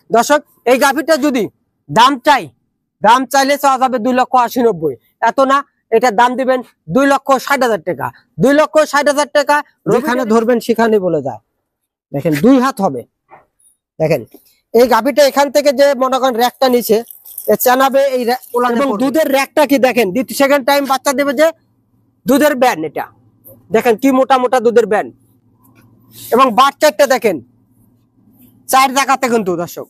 দর্শক এই গাভীটা যদি দাম চাইলে চাওয়া যাবে 2,80,90। এত না, এটা দাম দিবেন 2,60,000 টাকা। 2,60,000 টাকা যেখানে ধরবেন সেখানে বলে যায়। দেখেন 2 হাত হবে। দেখেন এই গাভীটা এখান থেকে যে মনে করেন র্যাকটা নিচে চানাবে এই এবং দুধের র্যাকটা কি দেখেন, সেকেন্ড টাইম বাচ্চা দেবে যে দুধের ব্যান। এটা দেখেন কি মোটা মোটা দুধের ব্যান, এবং বাচ্চাটা দেখেন 4 জায়গাতে কিন্তু দর্শক।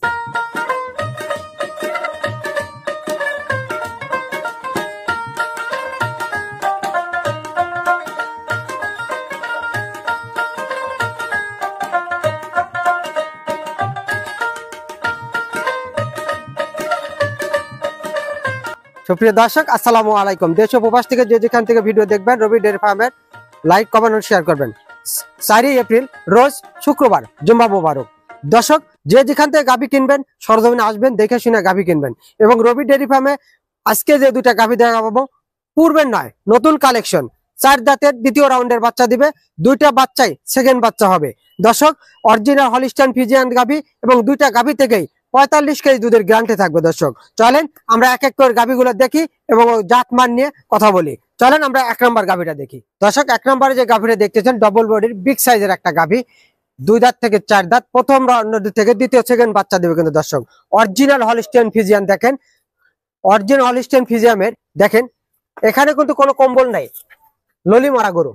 সুপ্রিয় দর্শক আসসালামু আলাইকুম। দেশ ও প্রবাস থেকে যে যেখান থেকে ভিডিও দেখবেন রবি ডেয়ারি ফার্মের লাইক কমেন্ট ও শেয়ার করবেন। 4 এপ্রিল রোজ শুক্রবার, জুম্মা মোবারক। দর্শক যে যেখান থেকে গাভী কিনবেন সরজমিনে আসবেন, দেখে শুনে গাভী কিনবেন। এবং রবি ডেয়ারি ফার্মে আজকে যে 2টা গাভী দেখাবো পূর্বের নয়, নতুন কালেকশন। 4 দাঁতের দ্বিতীয় রাউন্ডের বাচ্চা দিবে, 2টা বাচ্চাই সেকেন্ড বাচ্চা হবে। দর্শক অরিজিনাল হলিস্টাইন ফ্রিজিয়ান গাভী এবং 2টা গাভী থেকেই 45 কেজি দুধের গ্যারান্টি থাকবে। দর্শক চলেন আমরা এক এক করে গাভীগুলো দেখি এবং জাত মান নিয়ে কথা বলি। চলেন আমরা 1 নম্বর গাভীটা দেখি। দর্শক 1 নম্বরে যে গাভীটা দেখতেছেন ডবল বডির বিগ সাইজের একটা গাভী, 2 দাঁত থেকে 4 দাঁত, প্রথম রাউন্ড থেকে দ্বিতীয় সেকেন্ড বাচ্চা দেবে কিন্তু দর্শক। অরিজিনাল হলিস্টাইন ফ্রিজিয়ান দেখেন, অরিজিনাল হলিস্টাইন ফ্রিজিয়ামের দেখেন এখানে কিন্তু কোনো কম্বল নাই, ললি মারা গরু।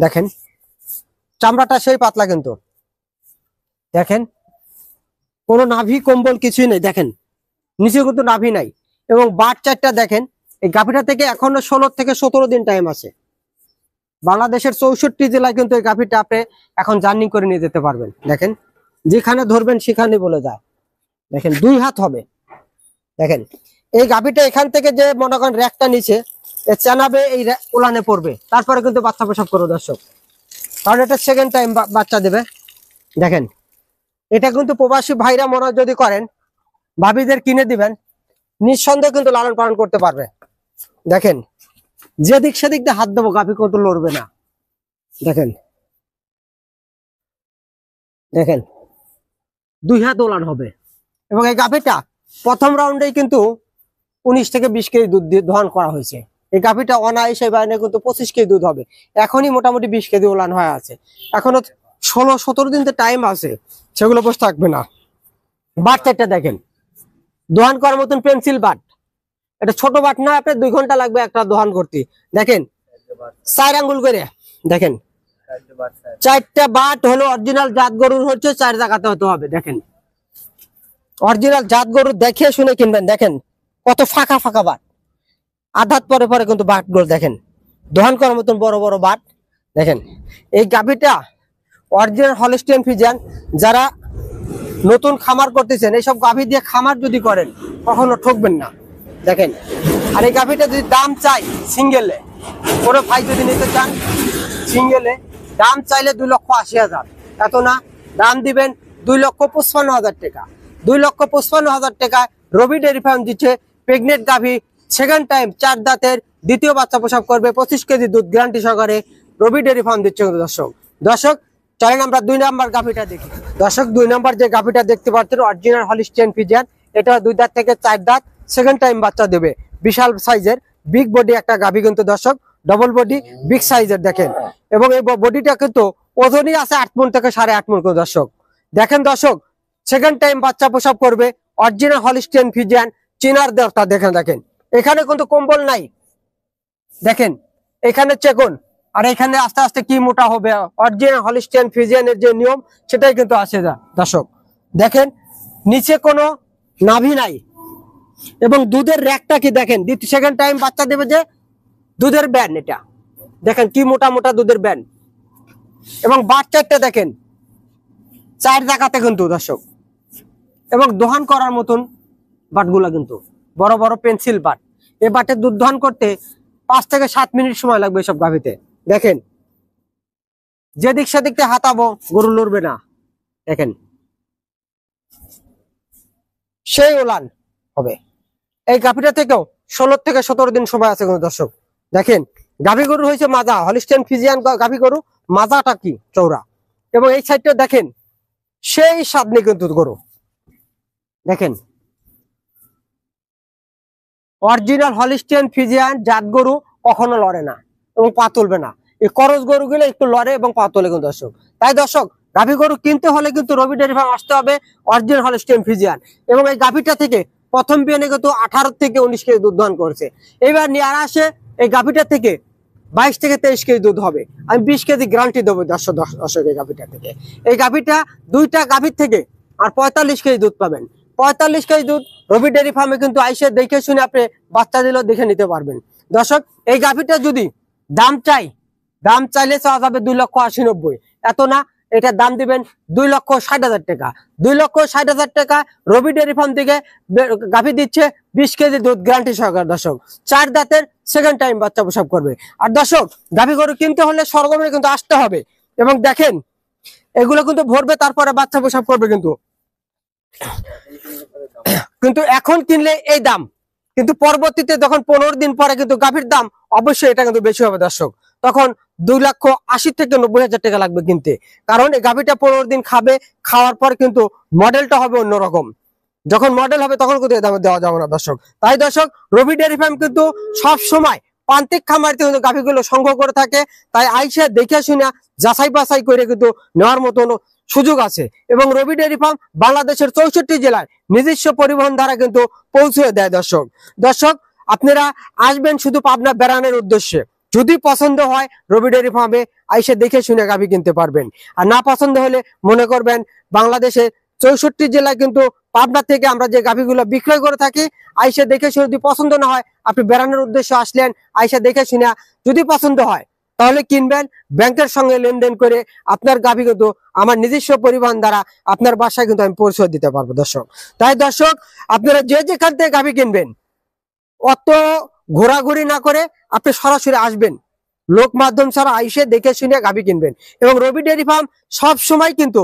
দেখেন চামড়াটা সেই পাতলা কিন্তু, দেখেন কোনো নাভি কম্বল কিছুই নেই। দেখেন নিচে কিন্তু নাভি নাই, এবং বাচ্চাটা দেখেন এই গাভীটা থেকে এখনো 16 থেকে 17 দিন টাইম আছে। বাংলাদেশের 64 জেলায় কিন্তু এই গাভীটা আপনি এখন জার্নি করে নিয়ে যেতে পারবেন। দেখেন যেখানে ধরবেন সেখানে বলে যায়। দেখেন 2 হাত হবে। দেখেন এই গাভীটা এখান থেকে যে মনে করেন র্যাকটা নিচে চানাবে এই উলানে পড়বে, তারপরে কিন্তু বাচ্চা প্রসব করবে দর্শক, কারণ এটা সেকেন্ড টাইম বাচ্চা দেবে। দেখেন এটা কিন্তু প্রবাসী ভাইরা মনে যদি করেন ভাবিদের কিনে দিবেন, নিঃসন্দেহে কিন্তু লালন পালন করতে পারবে। দেখেন যেদিক সেদিক দিয়ে হাত দেবো গাভী কিন্তু লড়বে না। দেখেন দেখেন 2 হাত ওলান হবে। এবং এই গাভীটা প্রথম রাউন্ডেই কিন্তু 19 থেকে 20 কেজি দুধ দহন করা হয়েছে। এই গাভীটা অনায়াসে বাইরে কিন্তু 25 কেজি দুধ হবে। এখনই মোটামুটি 20 কেজি ওলান হয়ে আছে, এখনো 16-17 দিন টাইম আছে, সেগুলো বসে থাকবে না। বাচ্চাটা দেখেন দহন করার মতন পেন্সিল বাট, এটা ছোট বাট না, আপনার 2 ঘন্টা লাগবে একটা দহন করতে। দেখেন 4 আঙ্গুল করে, দেখেন 4টা বাট হলো অরিজিনাল জাত গরুর, হচ্ছে 4 জায়গাতে হতে হবে। দেখেন অরিজিনাল জাত গরু দেখে শুনে কিনবেন। দেখেন কত ফাঁকা ফাঁকা বাট, আধাত পরে পরে কিন্তু বাট গুলো দেখেন দহন করার মতন বড় বড় বাট। দেখেন এই গাভীটা অরিজিনাল হলিস্টাইন ফ্রিজিয়ান। যারা নতুন খামার করতেছেন এইসব গাভী দিয়ে খামার যদি করেন কখনো ঠকবেন না। দেখেন আর এই গাভীটা যদি দাম চাই সিঙ্গেলে, কোনো ভাই যদি নিতে চান সিঙ্গেলে দাম চাইলে 2,80,000, এত না, দাম দিবেন 2,55,000 টাকা। 2,55,000 টাকা রবি ডেয়ারি ফার্ম দিচ্ছে প্রেগনেন্ট গাভী, সেকেন্ড টাইম 4 দাঁতের দ্বিতীয় বাচ্চা প্রসব করবে, 25 কেজি দুধ গ্যারান্টি সহকারে রবি ডেয়ারি ফার্ম দিচ্ছে দর্শক। চলেন আমরা 2 নম্বর গাভীটা দেখি। দর্শক 2 নম্বর যে গাভীটা দেখতে পাচ্ছেন অরিজিনাল হলিস্টাইন ফ্রিজিয়ান, এটা 2 দাঁত থেকে 4 দাঁত, সেকেন্ড টাইম বাচ্চা দেবে। বিশাল সাইজের বিগ বডি একটা গাভী কিন্তু দর্শক, ডবল বডি বিগ সাইজের। দেখেন এবং এই বডিটা কিন্তু ওজনই আছে 8 মণ থেকে 8.5 মণ দর্শক। দেখেন দর্শক সেকেন্ড টাইম বাচ্চা প্রসব করবে, অরিজিনাল হলিস্টাইন ফ্রিজিয়ান, চিনার দেওয়া। দেখেন দেখেন এখানে কিন্তু কম্বল নাই, দেখেন এখানে চেগুন, আর এখানে আস্তে আস্তে কি মোটা হবে। অরিজিনাল হলিস্টাইন ফ্রিজিয়ানের যে নিয়ম সেটাই কিন্তু আসে দর্শক। দেখেন নিচে কোনো নাভি নাই, এবং দুধের র্যাকটা কি দেখেন, সেকেন্ড টাইম বাচ্চা দেবে যে দুধের ব্যান। এটা দেখেন কি মোটা মোটা দুধের ব্যান, এবং বাচ্চাটা দেখেন 4 জায়গাতে কিন্তু দর্শক, এবং দহন করার মতন বাটগুলা কিন্তু বড় বড় পেন্সিল বাট। এই বাটে দুধ দহন করতে 5 থেকে 7 মিনিট সময় লাগবে সব গাভীতে। দেখেন যেদিক সেদিকতে হাতাবো গরু লড়বে না। দেখেন সেই ওলান হবে। এই গাভীটা থেকেও 16 থেকে 17 দিন সময় আছে কিন্তু দর্শক। দেখেন গাভী গরু হয়েছে মাজা, হলিস্টাইন ফ্রিজিয়ান গাভী গরু মাজাটা কি চৌড়া, এবং এই সাইডটা দেখেন সেই স্বাদনি কিন্তু গরু। দেখেন অরিজিনাল হলিস্টিয়ান ফ্রিজিয়ান জাত গরু কখনো লড়ে না এবং পা তুলবে না। এই করজ গরুগুলো একটু লড়ে এবং পা তোলে কিন্তু দর্শক। তাই দর্শক গাভী গরু কিনতে হলে কিন্তু রবি ডেয়ারি ফার্ম আসতে হবে, অরিজিনাল হলিস্টিয়ান ফ্রিজিয়ান। এবং এই গাভীটা থেকে প্রথম বিয়ানে কিন্তু 18 থেকে 19 কেজি দুধ দহন করেছে। এবার নিয়ে আসে এই গাভীটা থেকে 22 থেকে 23 কেজি দুধ হবে। আমি 20 কেজি গ্যারান্টি দেবো দর্শক এই গাভীটা থেকে। এই গাভীটা দুইটা গাভীর থেকে আর 45 কেজি দুধ পাবেন। 45 কেজি দুধ রবি ডেয়ারি ফার্মে কিন্তু আইসে দেখে শুনে আপনি বাচ্চা দিলেও দেখে নিতে পারবেন। দর্শক এই গাভীটা যদি দাম চাইলে চাওয়া যাবে 2,80,90,000, এত না, এটা দাম দিবেন 2,60,000 টাকা। 2,60,000 টাকা রবি ডেয়ারি ফার্ম থেকে গাভী দিচ্ছে 20 কেজি দুধ গ্যারান্টি সহকারে দর্শক। 4 দাঁতের সেকেন্ড টাইম বাচ্চা প্রসব করবে। আর দর্শক গাভী গরু কিনতে হলে সরগমে কিন্তু আসতে হবে এবং দেখেন এগুলো কিন্তু ভরবে তারপরে বাচ্চা প্রসব করবে। কিন্তু এখন কিনলে এই দাম, কিন্তু পরবর্তীতে যখন 15 দিন পরে কিন্তু গাভীর দাম অবশ্যই এটা কিন্তু বেশি হবে দর্শক। তখন 2,80,000 থেকে 90,000 টাকা লাগবে কিনতে, কারণ এই গাভীটা 15 দিন খাবে, খাওয়ার পর কিন্তু মডেলটা হবে অন্যরকম। যখন মডেল হবে তখন কিন্তু এই দামে দেওয়া যাবে না দর্শক। তাই দর্শক রবি ডেয়ারি ফার্ম কিন্তু সব সময় প্রান্তিক খামারিতে কিন্তু গাভীগুলো সংগ্রহ করে থাকে। তাই আইসা দেখে শুনে যাচাই বাছাই করে কিন্তু নেওয়ার মতো সুযোগ আছে। এবং রবি ডেয়ারি ফার্ম বাংলাদেশের 64 জেলায় নিজস্ব পরিবহন দ্বারা কিন্তু পৌঁছে দেয় দর্শক আপনারা আসবেন শুধু পাবনা বেড়ানোর উদ্দেশ্যে। যদি পছন্দ হয় রবি ডেয়ারি ফার্মে আইসে দেখে শুনে গাভী কিনতে পারবেন। আর না পছন্দ হলে মনে করবেন বাংলাদেশে 64 জেলায় কিন্তু পাবনা থেকে আমরা যে গাভীগুলো বিক্রয় করে থাকি, আইসে দেখে শুনে যদি পছন্দ না হয় আপনি বেড়ানোর উদ্দেশ্যে আসলেন, আইসে দেখে শুনে যদি পছন্দ হয় তাহলে কিনবেন। ব্যাংকের সঙ্গে লেনদেন করে আপনার গাভী কিন্তু আমার নিজস্ব পরিবহন দ্বারা আপনার বাসায় কিন্তু আমি পরিষেবা দিতে পারবো দর্শক। তাই দর্শক আপনারা যে যেখান থেকে গাভী কিনবেন অত ঘোরাঘুরি না করে আপনি সরাসরি আসবেন, লোক মাধ্যম ছাড়া আইসে দেখে শুনে গাভী কিনবেন। এবং রবি ডেয়ারি ফার্ম সব সময় কিন্তু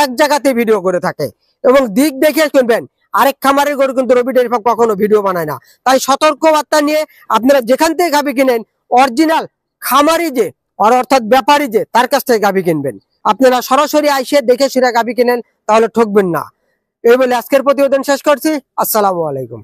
এক জায়গাতে ভিডিও করে থাকে এবং দিক দেখে কিনবেন। আরেক খামারের গরু কিন্তু রবি ডেয়ারি ফার্ম কখনো ভিডিও বানায় না। তাই সতর্ক বার্তা নিয়ে আপনারা যেখান থেকে গাভী কিনেন অরিজিনাল খামারি যে অর্থাৎ ব্যাপারী যে তার কাছ থেকে গাভী কিনবেন। আপনারা সরাসরি আইসে দেখে শুনে গাভী কিনেন, তাহলে ঠকবেন না। এই বলে আজকের প্রতিবেদন শেষ করছি। আসসালামু আলাইকুম।